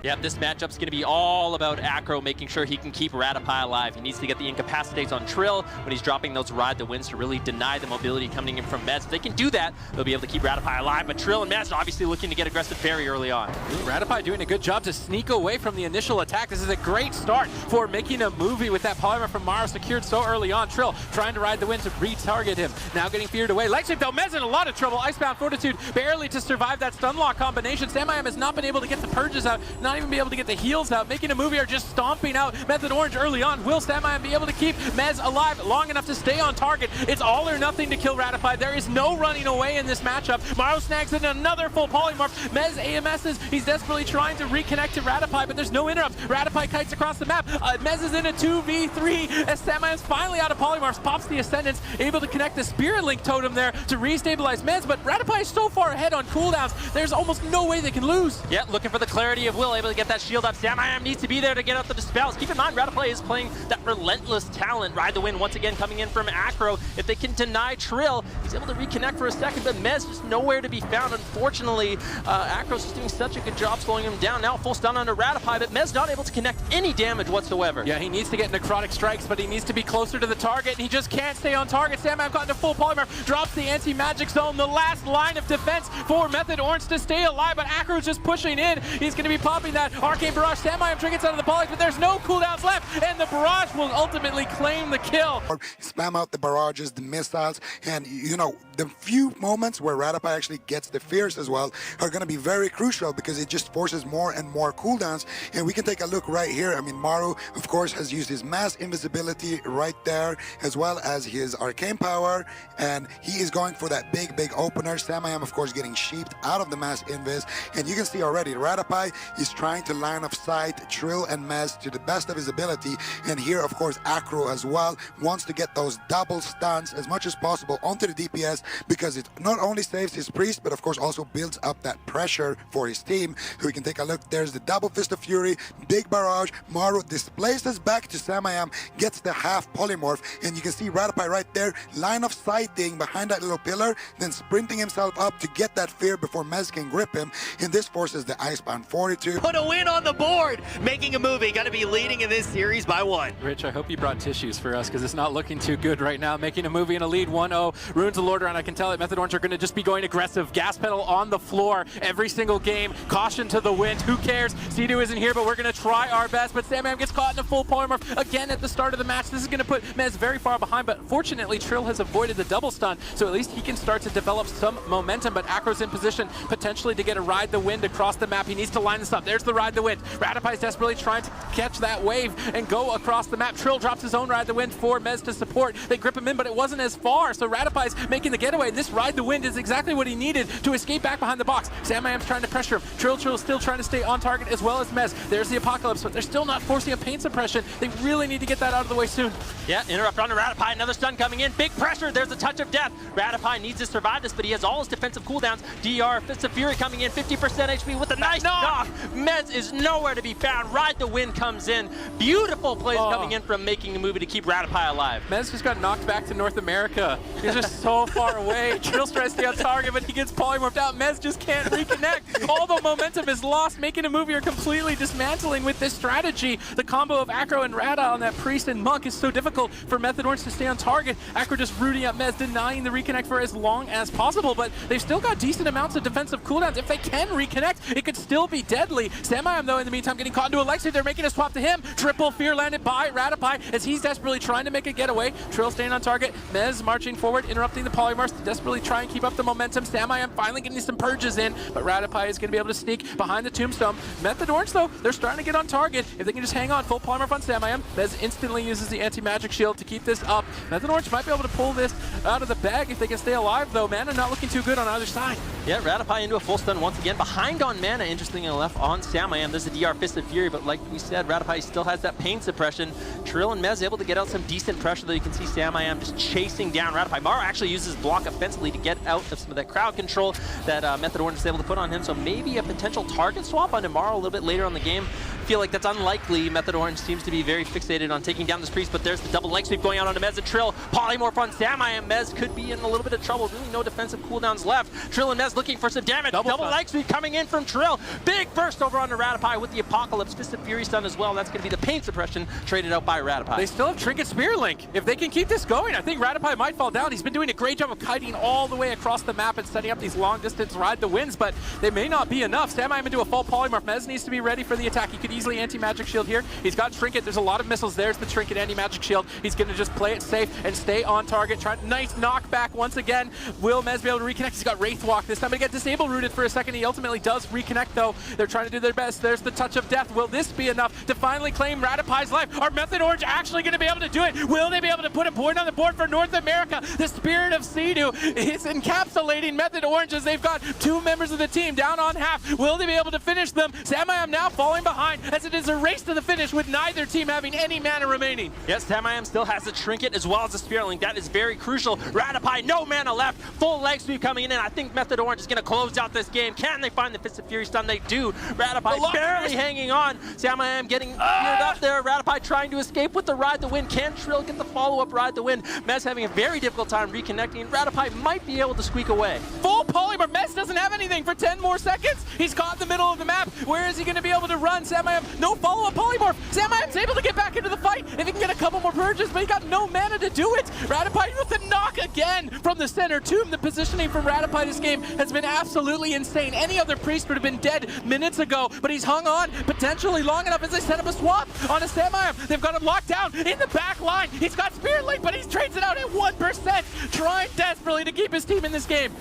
Yep, this matchup's going to be all about Acro making sure he can keep Ratify alive. He needs to get the incapacitates on Trill when he's dropping those Ride the Winds to really deny the mobility coming in from Mez. If they can do that, they'll be able to keep Ratify alive, but Trill and Mez are obviously looking to get aggressive very early on. Ratify doing a good job to sneak away from the initial attack. This is a great start for making a movie with that polymorph from Maro secured so early on. Trill trying to ride the wind to re-target him. Now getting feared away. Light Shift though, Mez in a lot of trouble. Icebound Fortitude barely to survive that stun lock combination. Samayam has not been able to get the purges out, not even be able to get the heals out. Making a movie are just stomping out Method Orange early on. Will Samayam be able to keep Mez alive long enough to stay on target? It's all or nothing to kill Ratify. There is no running away in this matchup. Maro snags in another full polymorph. Mez AMS's, he's desperately trying to reconnect to Ratify, but there's no interrupts. Ratify kites across the map. Mez is in a 2v3 as Samayam's finally out of polymorphs, pops the Ascendance, able to connect the Spirit Link Totem there to restabilize Mez, but Ratify is so far ahead on cooldowns, there's almost no way they can lose. Yeah, looking for the clarity of Will, able to get that shield up. Samayam needs to be there to get out the dispels. Keep in mind, Ratify is playing that relentless talent. Ride the Wind once again coming in from Acro. If they can deny Trill, he's able to reconnect for a second, but Mez just nowhere to be found. Unfortunately, Acro's just doing such a good job slowing him down. Now full stun onto Ratify, but Mez not able to connect any damage whatsoever. Yeah, he needs to get necrotic strikes, but he needs to be closer to the target, and he just can't stay on target. Samayam got into full polymorph, drops the anti-magic zone, the last line of defense for Method Orange to stay alive, but Acro's just pushing in. He's going to be popping that Arcane Barrage. Samayam triggers out of the poly, but there's no cooldowns left, and the barrage will ultimately claim the kill. Spam out the barrages, the missiles, and you know, the few moments where Ratify actually gets the fears as well are going to be very crucial because it just forces more and more cooldowns. And we can take a look right here. I mean, Maro, of course, has used his mass invisibility right there, as well as his arcane power, and he is going for that big opener. Samayam, of course, getting sheeped out of the mass invis, and you can see already Ratify is trying to line of sight Trill and Mez to the best of his ability, and here, of course, Acro as well wants to get those double stuns as much as possible onto the DPS because it not only saves his priest, but of course also builds up that pressure for his team. So we can take a look. There's the double Fist of Fury, big barrage. Maro displaces back to Samayam, gets the half polymorph, and you can see Ratify right there, line of sighting behind that little pillar, then sprinting himself up to get that fear before Mez can grip him, and this forces the Icebound Fortitude. Put a win on the board, making a movie, gonna be leading in this series by 1. Rich, I hope you brought tissues for us because it's not looking too good right now. Making a movie in a lead 1-0. Runes of Lordaeron, I can tell it. Method Orange are going to just be going aggressive. Gas pedal on the floor every single game. Caution to the wind. Who cares? C2 isn't here, but we're going to try our best. But Samayam gets caught in a full polymorph again at the start of the match. This is going to put Mez very far behind, but fortunately Trill has avoided the double stun, so at least he can start to develop some momentum. But Acro's in position potentially to get a Ride the Wind across the map. He needs to line this up. There's the Ride the Wind. Ratify's desperately trying to catch that wave and go across the map. Trill drops his own Ride the Wind for Mez to support. They grip him in, but it wasn't as far, so Ratify's making the getaway. This Ride the Wind is exactly what he needed to escape back behind the box. Samayam's trying to pressure him. Trill still trying to stay on target as well as Mez. There's the Apocalypse, but they're still not forcing a pain suppression. They really need to get that out of the way soon. Yeah, interrupt onto Ratify, another stun coming in. Big pressure, there's a touch of death. Ratify needs to survive this, but he has all his defensive cooldowns. DR, Fist of Fury coming in, 50% HP with a nice knock. Mez is nowhere to be found. Ride the Wind comes in. Beautiful plays coming in from making the movie to keep Ratify alive. Mez just got knocked back to North America. He's just so far away. Trill's trying to stay on target, but he gets polymorphed out. Mez just can't reconnect. All the momentum is lost. Making a movie are completely dismantling with this strategy. The combo of Acro and Rada on that Priest and Monk is so difficult for Method Orange to stay on target. Acro just rooting up Mez, denying the reconnect for as long as possible, but they've still got decent amounts of defensive cooldowns. If they can reconnect, it could still be deadly. Samayam, though, in the meantime, getting caught into a Lexi. They're making a swap to him. Triple fear landed by Ratify as he's desperately trying to make a getaway. Trill staying on target. Mez marching forward, interrupting the polymorphs to desperately try and keep up the momentum. Samayam finally getting some purges in, but Ratify is going to be able to sneak behind the tombstone. Method Orange, though, they're starting to get on target. If they can just hang on, full polymorph on Samayam. Mez instantly uses the anti-magic shield to keep this up. Method Orange might be able to pull this out of the bag if they can stay alive, though. Mana not looking too good on either side. Yeah, Ratify into a full stun once again. Behind on mana, interestingly enough, on Samayam. There's a DR Fist of Fury, but like we said, Ratify still has that pain suppression. Trill and Mez able to get out some decent pressure, though you can see Samayam just chasing down Ratify. Maro actually uses block offensively to get out of some of that crowd control that Method Orange is able to put on him, so maybe a potential target swap onto Maro a little bit later on the game. feel like that's unlikely. Method Orange seems to be very fixated on taking down this Priest, but there's the double leg sweep going out on Mez and Trill. Polymorph on Sam. Mez could be in a little bit of trouble. Really no defensive cooldowns left. Trill and Mez looking for some damage. Double leg sweep coming in from Trill. Big burst over on Ratapai with the Apocalypse. Fist of Fury stun as well. That's going to be the pain suppression traded out by Ratapai. They still have Trinket Spear Link. If they can keep this going, I think Ratapai might fall down. He's been doing a great job of kiting all the way across the map and setting up these long distance ride the wins, but they may not be enough. Sam into a full polymorph. Mez needs to be ready for the attack. He could easily anti-magic shield here. He's got Trinket. There's a lot of missiles. There's the Trinket anti-magic shield. He's going to just play it safe and stay on target. Nice knockback once again. Will Mez be able to reconnect? He's got Wraith Walk this time. But he got disable rooted for a second. He ultimately does reconnect though. They're trying to do their best. There's the touch of death. Will this be enough to finally claim Ratapai's life? Are Method Orange actually going to be able to do it? Will they be able to put a point on the board for North America? The spirit of Sea-Doo is encapsulating Method Orange as they've got two members of the team down on half. Will they be able to finish them? Samayam now falling behind as it is a race to the finish with neither team having any mana remaining. Yes, Samayam still has a Trinket as well as a Spirit Link. That is very crucial. Ratapai, no mana left. Full leg sweep coming in, and I think Method Orange is going to close out this game. Can they find the Fist of Fury stun? They do. Ratapai barely hanging on. Samayam getting geared up there. Ratapai trying to escape with the Ride the Wind. Can Trill get the follow-up Ride the Wind? Mez having a very difficult time reconnecting. Ratapai might be able to squeak away. Full polymorph. Mez doesn't have anything for 10 more seconds. He's caught in the middle of the map. Where is he going to be able to run? Samayam, no follow-up polymorph. Samayam's able to get back into the fight if he can get a couple more purges, but he got no mana to do it. Ratapai with the knock again from the center tomb. The positioning from Ratapai this game has been absolutely insane. Any other priest would have been dead minutes ago, but he's hung on potentially long enough as they set up a swap on a Samayam. They've got him locked down in the back line. He's got Spirit Link, but he trades it out at 1%, trying desperately to keep his team in this game.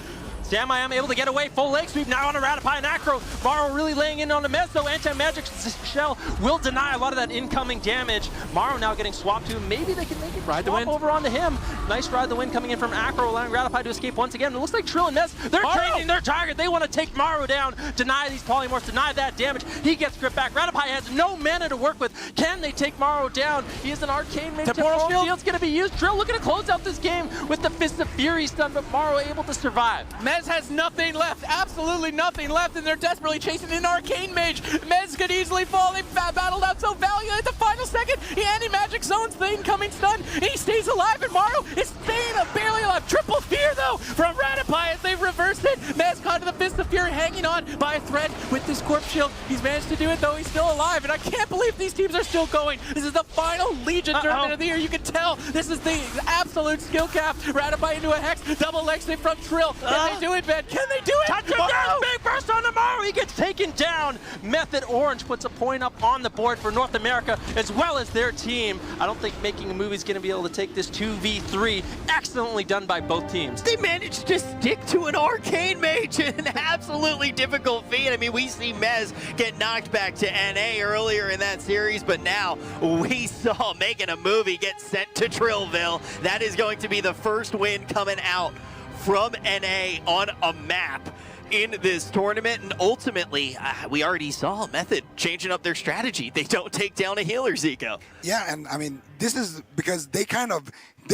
Samayam able to get away, full leg sweep now on a Ratapai and Acro. Maro really laying in on the Mez, though anti-magic shell will deny a lot of that incoming damage. Maro now getting swapped to, maybe they can make it Ride the Wind over onto him. Nice Ride the Wind coming in from Acro, allowing Ratapai to escape once again. It looks like Trill and Mez, they're changing their target. They want to take Maro down, deny these polymorphs, deny that damage. He gets gripped back. Ratapai has no mana to work with. Can they take Maro down? He is an arcane mage. Temporal shield's going to be used. Trill looking to close out this game with the Fist of Fury stun, but Maro able to survive. Mez has nothing left, absolutely nothing left, and they're desperately chasing an arcane mage. Mez could easily fall. They battled out so valiantly at the final second. He anti-magic zones the incoming stun. He stays alive, and Maro is staying barely alive. Triple fear, though, from Ratapai as they've reversed it. Mez caught in the Fist of Fury, hanging on by a thread with this Corpse Shield. He's managed to do it, though. He's still alive, and I can't believe these teams are still going. This is the final Legion tournament of the year. You can tell this is the absolute skill cap. Ratapai into a Hex, double leg sweep from Trill. Can they do it, Ben? Can they do it? Touch him down, big burst on the Maro. He gets taken down. Method Orange puts a point up on the board for North America as well as their team. I don't think Making a Movie is going to be able to take this 2v3. Excellently done by both teams. They managed to stick to an arcane mage, an absolutely difficult feat. I mean, we see Mez get knocked back to NA earlier in that series, but now we saw Making a Movie get sent to Trillville. That is going to be the first win coming out from NA on a map in this tournament, and ultimately we already saw Method changing up their strategy. They don't take down a healer, Zico. Yeah, and I mean, this is because they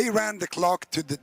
ran the clock to the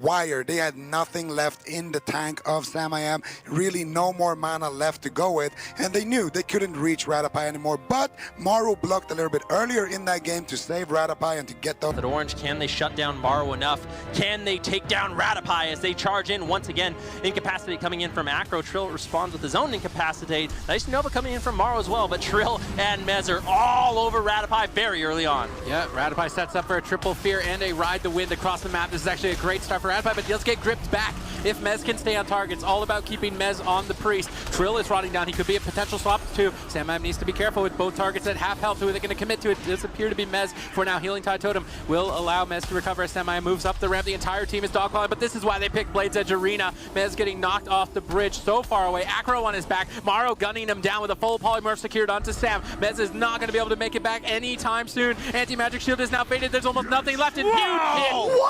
wire. They had nothing left in the tank of Samayam, really no more mana left to go with, and they knew they couldn't reach Ratapai anymore, but Maro blocked a little bit earlier in that game to save Ratapai and to get the Orange, can they shut down Maro enough? Can they take down Ratapai as they charge in once again? Incapacitate coming in from Acro. Trill responds with his own Incapacitate. Nice Nova coming in from Maro as well, but Trill and Mez are all over Ratapai very early on. Yeah, Ratapai sets up for a triple fear and a Ride the Wind across the map. This is actually a great start for Ratapai, but he does get gripped back if Mez can stay on target. It's all about keeping Mez on the Priest. Trill is rotting down. He could be a potential swap too. Samayam needs to be careful with both targets at half health. Who are they going to commit to? It does appear to be Mez for now. Healing Tide Totem will allow Mez to recover as Samayam moves up the ramp. The entire team is dogpiling, but this is why they picked Blade's Edge Arena. Mez getting knocked off the bridge so far away. Acro on his back. Maro gunning him down with a full polymorph secured onto Sam. Mez is not going to be able to make it back anytime soon. Anti-magic shield is now faded. There's almost nothing left. And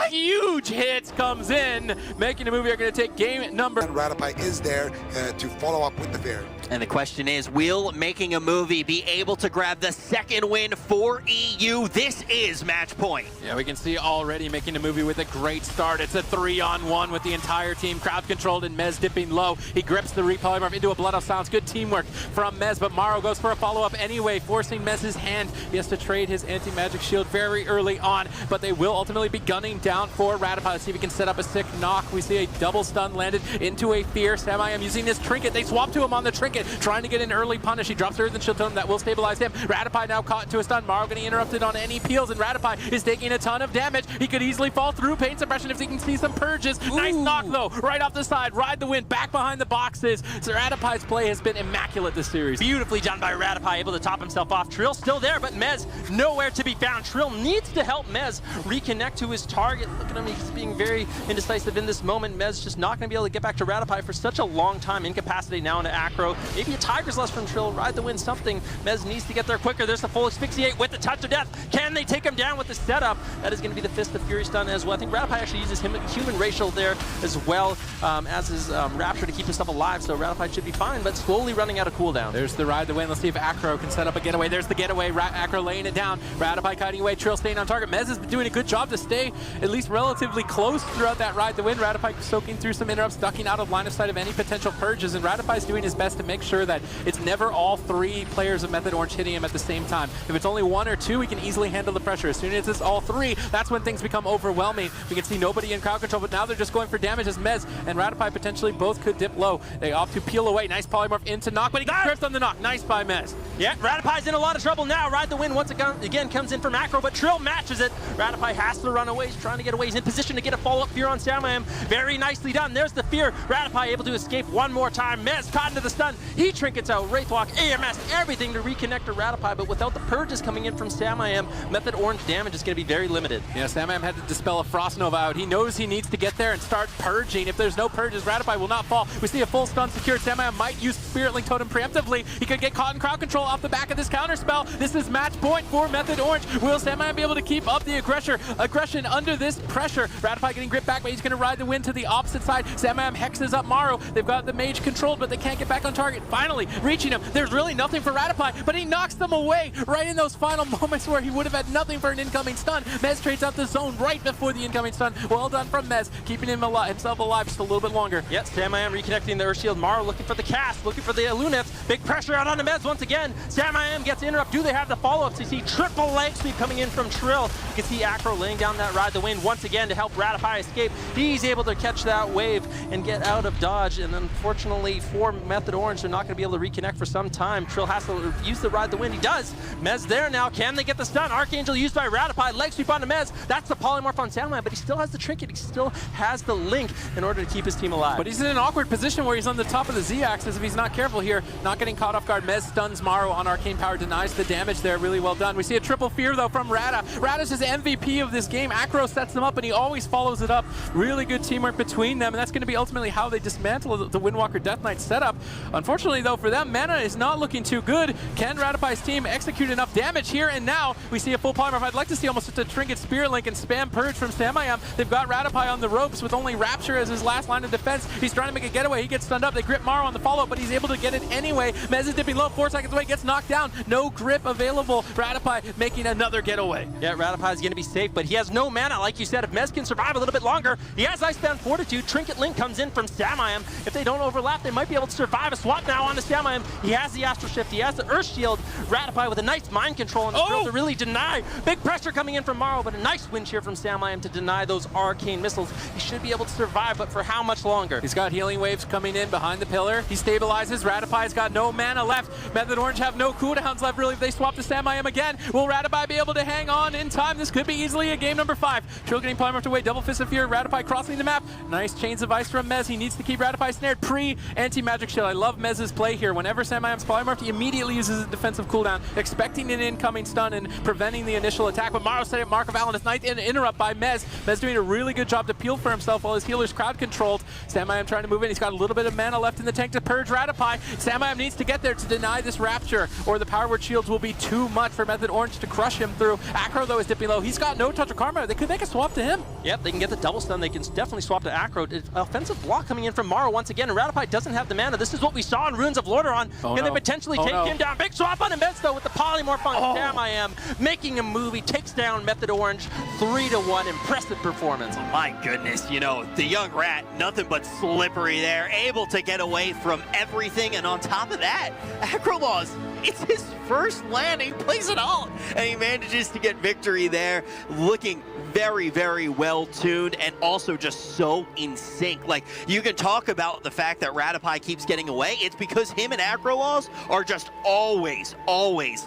huge hits comes in. Making a Movie are going going to take game number. And Radopi is there to follow up with the fear. And the question is, will Making a Movie be able to grab the second win for EU? This is match point. Yeah, we can see already Making a Movie with a great start. It's a 3-on-1 with the entire team crowd controlled and Mez dipping low. He grips the repolymorph into a Blood of Silence. Good teamwork from Mez, but Maro goes for a follow-up anyway, forcing Mez's hand. He has to trade his anti-magic shield very early on, but they will ultimately be gunning down for Radopi. Let's see if he can set up a sick knock. We see a double stun landed into a fear. Samayam using his trinket. They swap to him on the trinket, trying to get an early punish. He drops Earth and Shield Totem. That will stabilize him. Radopi now caught into a stun. Maro getting interrupted on any peels, and Radopi is taking a ton of damage. He could easily fall through pain suppression if he can see some purges. Ooh. Nice knock though, right off the side. Ride the wind, back behind the boxes. So Radopi's play has been immaculate this series. Beautifully done by Radopi, able to top himself off. Trill still there, but Mez nowhere to be found. Trill needs to help Mez reconnect to his target. Look at him, he's being very indecisive in this moment. Mez just not going to be able to get back to Radopi for such a long time. Incapacitated now into Acro. Maybe a Tiger's Lust from Trill. Ride the wind, something. Mez needs to get there quicker. There's the full asphyxiate with the touch of death. Can they take him down with the setup? That is going to be the Fist of Fury stun as well. I think Radopi actually uses human racial there as well as his Rapture to keep himself alive. So Radopi should be fine, but slowly running out of cooldown. There's the ride the wind. Let's see if Acro can set up a getaway. There's the getaway. Acro laying it down. Radopi cutting away. Trill staying on target. Mez has been doing a good job to stay at least relatively close throughout that ride the wind. Radopi soaking through some interrupts, ducking out of line of sight of any potential purges, and Radopi's doing his best to make sure that it's never all three players of Method Orange hitting him at the same time. If it's only one or two, he can easily handle the pressure. As soon as it's all three, that's when things become overwhelming. We can see nobody in crowd control, but now they're just going for damage as Mez and Radopi potentially both could dip low. They opt to peel away. Nice polymorph into knock, but he gets gripped on the knock. Nice by Mez. Yeah, Radopi's in a lot of trouble now. Ride the wind once again comes in from Acro, but Trill matches it. Radopi has to run away. He's trying to get away. He's in position to get a follow-up fear on Samayam. Very nicely done. There's the fear. Radopi able to escape one more time. Mez caught into the stun. He trinkets out Wraithwalk, AMS, everything to reconnect to Radopi, but without the purges coming in from Samayam, Method Orange damage is going to be very limited. Yeah, Samayam had to dispel a Frost Nova out. He knows he needs to get there and start purging. If there's no purges, Radopi will not fall. We see a full stun secured. Samayam might use Spirit Link Totem preemptively. He could get caught in crowd control off the back of this counter spell. This is match point for Method Orange. Will Samayam be able to keep up the aggression under this pressure? Radopi getting gripped back, but he's going to ride the wind to the opposite side. Samayam hexes up Maro. They've got the mage controlled, but they can't get back on target. Finally, reaching him. There's really nothing for Radopi, but he knocks them away right in those final moments where he would have had nothing for an incoming stun. Mez trades out the zone right before the incoming stun. Well done from Mez, keeping himself alive just a little bit longer. Yep, Samayam reconnecting the Earth Shield. Maro looking for the cast, looking for the Luneth. Big pressure out on the Mez once again. Samayam gets interrupt. Do they have the follow-ups? You see triple leg sweep coming in from Trill. You can see Acro laying down that ride the wind once again to help Radopi escape. He's able to catch that wave and get out of dodge, and unfortunately for Method Orange, they're not going to be able to reconnect for some time. Trill has to use the ride the wind. He does. Mez there now. Can they get the stun? Archangel used by Radopi. Leg sweep onto Mez. That's the polymorph on Samayam, but he still has the trinket. He still has the link in order to keep his team alive. But he's in an awkward position where he's on the top of the Z-axis if he's not careful here. Not getting caught off guard. Mez stuns Maro on Arcane Power, denies the damage there. Really well done. We see a triple fear though from Rada. Rada's his MVP of this game. Acro sets them up and he always follows it up. Really good teamwork between them, and that's going to be ultimately how they dismantle the Windwalker Death Knight setup. Unfortunately though for them, mana is not looking too good. Can Radopi's team execute enough damage here and now? We see a full polymorph. I'd like to see almost just a Trinket Spirit Link and spam Purge from Samayam. They've got Radopi on the ropes with only Rapture as his last line of defense. He's trying to make a getaway. He gets stunned up. They grip Maro on the follow-up, but he's able to get it anyway. Mez is dipping low, 4 seconds away, gets knocked down. No grip available. Radopi making another getaway. Yeah, Radopi is going to be safe, but he has no mana. Like you said, if Mez can survive a little bit longer, he has Icebound Fortitude. Trinket Link comes in from Samayam. If they don't overlap, they might be able to survive a swap now onto Samayam. He has the Astral Shift. He has the Earth Shield. Radopi with a nice mind control on the drill to really deny. Big pressure coming in from Maro, but a nice wind shear from Samayam to deny those arcane missiles. He should be able to survive, but for how much longer? He's got healing waves coming in behind the pillar. He stabilizes. Radopi's got no mana left. Method Orange have no cooldowns left, really, if they swap to Samayam again. Will Radopi be able to hang on in time? This could be easily a game number 5. Trill getting polymorphed away. Double Fist of Fear. Radopi crossing the map. Nice Chains of Ice from Mez. He needs to keep Radopi snared pre-anti-magic shield. I love Mez's play here. Whenever Samayam's polymorphed, he immediately uses a defensive cooldown, expecting an incoming stun and preventing the initial attack. But Maro set up Mark of Valenus. Nice interrupt by Mez. Mez doing a really good job to peel for himself while his healer's crowd controlled. Samayam trying to move in. He's got a little bit of mana left in the tank to purge Radopi. Samayam needs to get there to deny this Rapture, or the Power Word shields will be too much for Method Orange to crush him through. Acro though is dipping low. He's got no touch of karma. They could make a swap to him. Yep, they can get the double stun. They can definitely swap to Acro. Acro. Offensive block coming in from Mara once again, and Radopi doesn't have the mana. This is what we saw in Runes of Lordaeron. Can they potentially take him down? Big swap on Imbez though with the polymorph on Sam making a move. He takes down Method Orange 3-1. Impressive performance. My goodness, you know, the young rat, nothing but slippery there, able to get away from everything, and on top of that, Acrolaws, it's his first land, he plays it all, and he manages to get victory there, looking very, very well tuned and also just so in sync. Like, you can talk about the fact that Radopi keeps getting away. It's because him and Acrolaws are just always,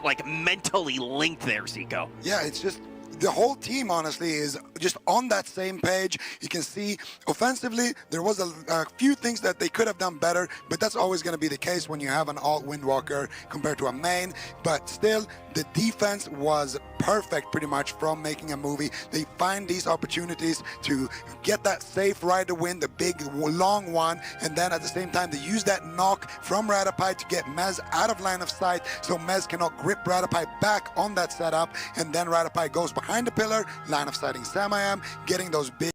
like mentally linked there, Zico. Yeah, it's just the whole team, honestly, is just on that same page. You can see offensively, there was a few things that they could have done better, but that's always going to be the case when you have an alt Windwalker compared to a main. But still, the defense was perfect pretty much from making a movie. They find these opportunities to get that safe ride to win, the big long one, and then at the same time they use that knock from Radopi to get Mez out of line of sight so Mez cannot grip Radopi back on that setup, and then Radopi goes behind the pillar, line of sighting Samayam, getting those big